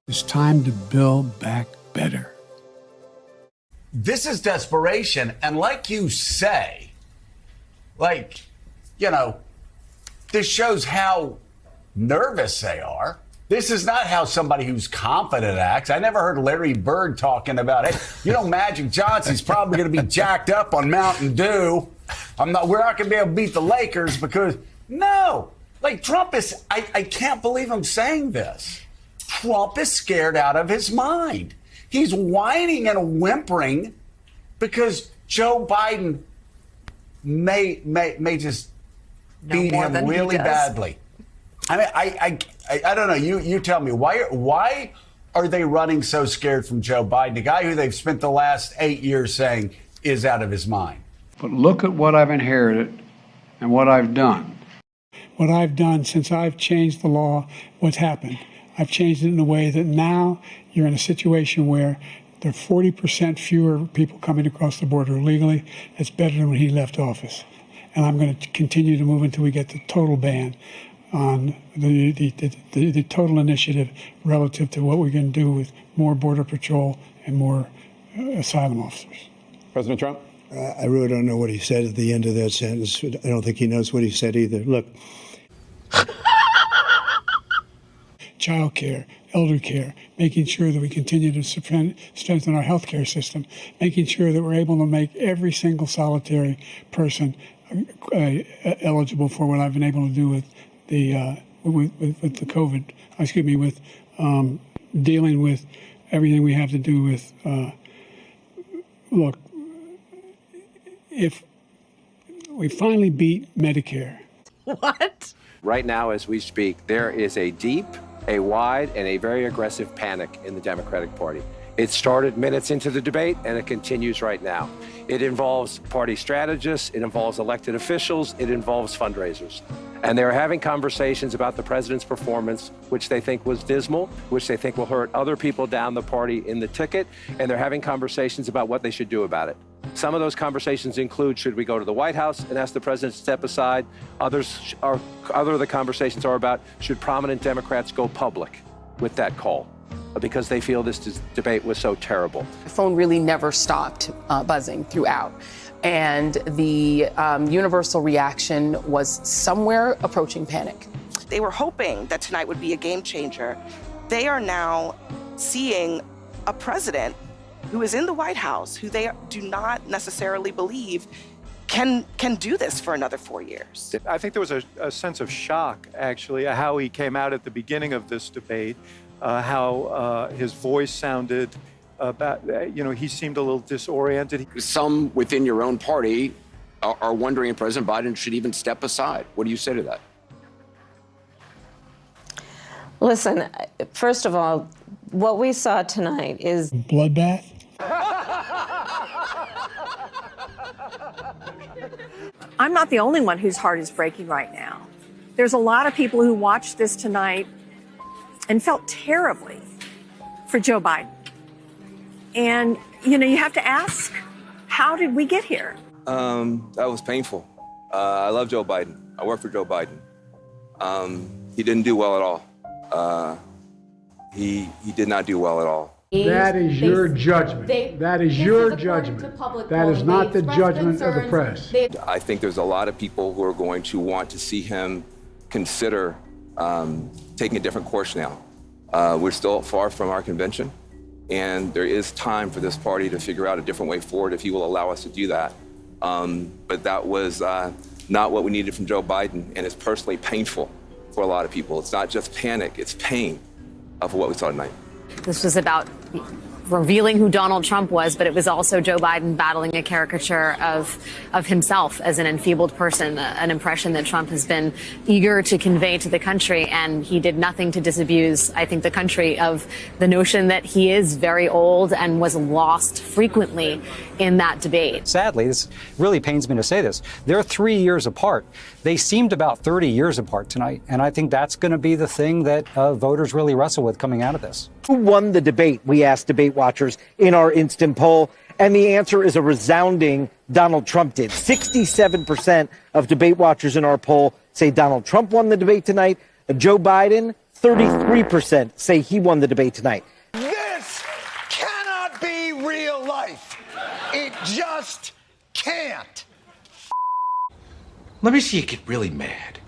It's time to build back better. This is desperation. And like you say, this shows how nervous they are. This is not how somebody who's confident acts. I never heard Larry Bird talking about it. Magic Johnson's probably going to be jacked up on Mountain Dew. We're not going to be able to beat the Lakers because, no. Trump is, I can't believe I'm saying this. Trump is scared out of his mind. He's whining and whimpering because Joe Biden may just beat him really badly. I mean, I don't know. You tell me, why are they running so scared from Joe Biden, the guy who they've spent the last 8 years saying is out of his mind? But look at what I've inherited and what I've done. What I've done since I've changed the law, what's happened? I've changed it in a way that now you're in a situation where there are 40% fewer people coming across the border illegally. It's better than when he left office. And I'm going to continue to move until we get the total ban on the total initiative relative to what we're going to do with more Border Patrol and more asylum officers. President Trump? I really don't know what he said at the end of that sentence. I don't think he knows what he said either. Look. Child care, elder care, making sure that we continue to strengthen our healthcare system, making sure that we're able to make every single solitary person eligible for what I've been able to do with the COVID. With dealing with everything we have to do with. Look, if we finally beat Medicare. What? Right now, as we speak, there is a deep, a wide, and a very aggressive panic in the Democratic Party. It started minutes into the debate, and it continues right now. It involves party strategists, it involves elected officials, it involves fundraisers. And they're having conversations about the president's performance, which they think was dismal, which they think will hurt other people down the party in the ticket, and they're having conversations about what they should do about it. Some of those conversations include, should we go to the White House and ask the president to step aside? Other of the conversations are about, should prominent Democrats go public with that call? Because they feel this debate was so terrible. The phone really never stopped buzzing throughout. And the universal reaction was somewhere approaching panic. They were hoping that tonight would be a game changer. They are now seeing a president who is in the White House, who they do not necessarily believe can do this for another 4 years. I think there was a sense of shock, actually, how he came out at the beginning of this debate, how his voice sounded. He seemed a little disoriented. Some within your own party are wondering if President Biden should even step aside. What do you say to that? Listen, first of all, what we saw tonight is bloodbath. I'm not the only one whose heart is breaking right now. There's a lot of people who watched this tonight and felt terribly for Joe Biden. And, you have to ask, how did we get here? That was painful. I love Joe Biden. I work for Joe Biden. He didn't do well at all. He did not do well at all. That is your judgment. That is your judgment. That is not the judgment of the press. I think there's a lot of people who are going to want to see him consider taking a different course now. We're still far from our convention, and there is time for this party to figure out a different way forward if he will allow us to do that. But that was not what we needed from Joe Biden, and it's personally painful for a lot of people. It's not just panic, it's pain of what we saw tonight. This was about revealing who Donald Trump was, but it was also Joe Biden battling a caricature of himself as an enfeebled person, an impression that Trump has been eager to convey to the country. And he did nothing to disabuse, I think, the country of the notion that he is very old and was lost frequently in that debate. Sadly, this really pains me to say this, they're 3 years apart. They seemed about 30 years apart tonight. And I think that's going to be the thing that voters really wrestle with coming out of this. Who won the debate? We asked debate watchers in our instant poll, and the answer is a resounding Donald Trump did. 67% of debate watchers in our poll say Donald Trump won the debate tonight. Joe Biden, 33% say he won the debate tonight. This cannot be real life. It just can't. Let me see you get really mad.